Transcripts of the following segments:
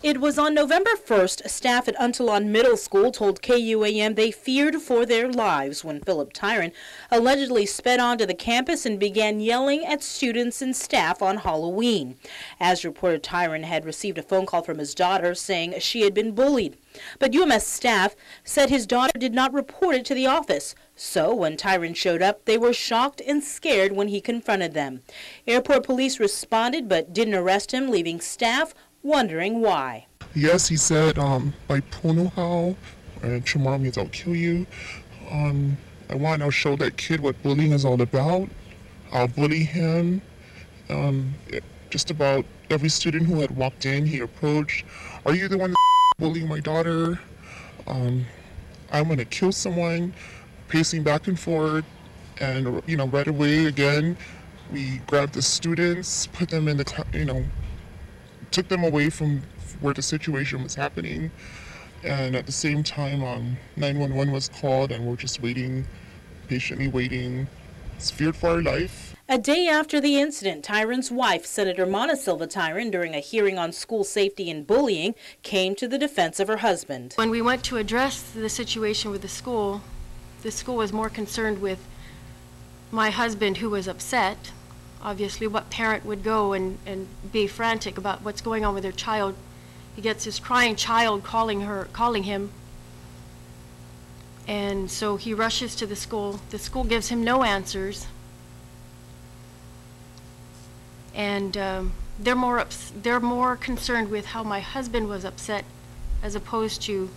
It was on November 1st, staff at Untalan Middle School told KUAM they feared for their lives when Philip Taijeron allegedly sped onto the campus and began yelling at students and staff on Halloween. As reported, Taijeron had received a phone call from his daughter saying she had been bullied. But UMS staff said his daughter did not report it to the office. So when Taijeron showed up, they were shocked and scared when he confronted them. Airport police responded but didn't arrest him, leaving staff wondering why. Yes, he said, by Punuhao, and tomorrow means I'll kill you. I want to show that kid what bullying is all about. I'll bully him. Just about every student who had walked in, he approached, are you the one bullying my daughter? I'm going to kill someone, pacing back and forth. And, right away, again, we grabbed the students, put them in the, took them away from where the situation was happening, and at the same time 911 was called, and we're just waiting, patiently waiting. It's feared for our life. A day after the incident, Taijeron's wife, Senator Mana Silva Taijeron, during a hearing on school safety and bullying, came to the defense of her husband. When we went to address the situation with the school was more concerned with my husband, who was upset. Obviously, what parent would go and be frantic about what's going on with their child? He gets his crying child calling him, and so he rushes to the school. The school gives him no answers, and they're more concerned with how my husband was upset as opposed to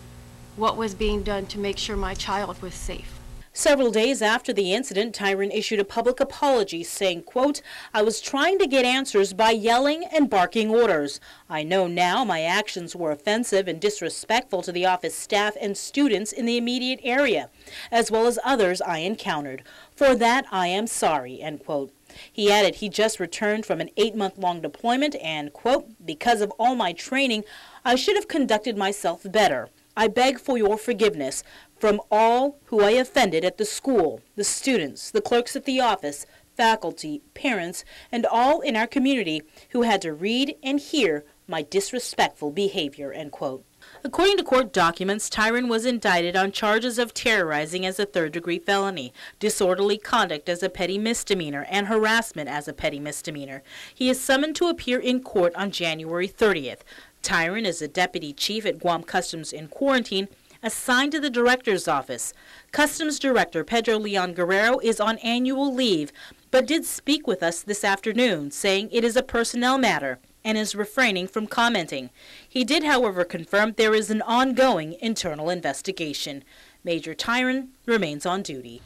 what was being done to make sure my child was safe. Several days after the incident, Taijeron issued a public apology saying, quote, I was trying to get answers by yelling and barking orders. I know now my actions were offensive and disrespectful to the office staff and students in the immediate area, as well as others I encountered. For that, I am sorry, end quote. He added he just returned from an 8-month-long deployment and, quote, because of all my training, I should have conducted myself better. I beg for your forgiveness from all who I offended at the school, the students, the clerks at the office, faculty, parents, and all in our community who had to read and hear my disrespectful behavior, end quote. According to court documents, Taijeron was indicted on charges of terrorizing as a third-degree felony, disorderly conduct as a petty misdemeanor, and harassment as a petty misdemeanor. He is summoned to appear in court on January 30th. Taijeron is a deputy chief at Guam Customs in quarantine, assigned to the director's office. Customs Director Pedro Leon Guerrero is on annual leave, but did speak with us this afternoon, saying it is a personnel matter and is refraining from commenting. He did, however, confirm there is an ongoing internal investigation. Major Taijeron remains on duty.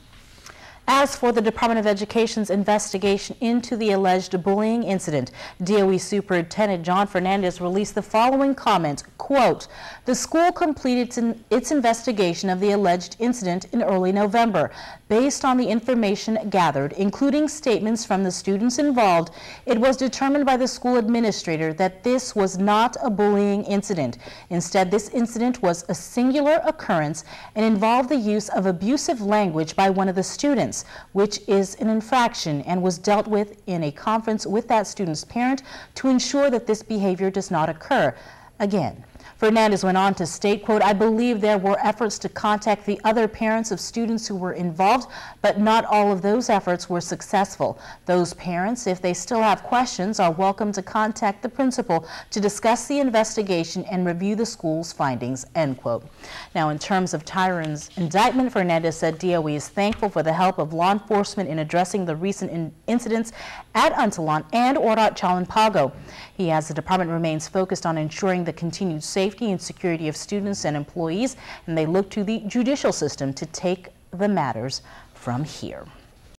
As for the Department of Education's investigation into the alleged bullying incident, DOE Superintendent John Fernandez released the following comment, quote, the school completed its investigation of the alleged incident in early November. Based on the information gathered, including statements from the students involved, it was determined by the school administrator that this was not a bullying incident. Instead, this incident was a singular occurrence and involved the use of abusive language by one of the students, which is an infraction and was dealt with in a conference with that student's parent to ensure that this behavior does not occur again. Fernandez went on to state, quote, I believe there were efforts to contact the other parents of students who were involved, but not all of those efforts were successful. Those parents, if they still have questions, are welcome to contact the principal to discuss the investigation and review the school's findings, end quote. Now, in terms of Taijeron's indictment, Fernandez said DOE is thankful for the help of law enforcement in addressing the recent incidents at Untalan and Orat Chalan-Pago. He, as the department remains focused on ensuring the continued safety and security of students and employees, and they look to the judicial system to take the matters from here.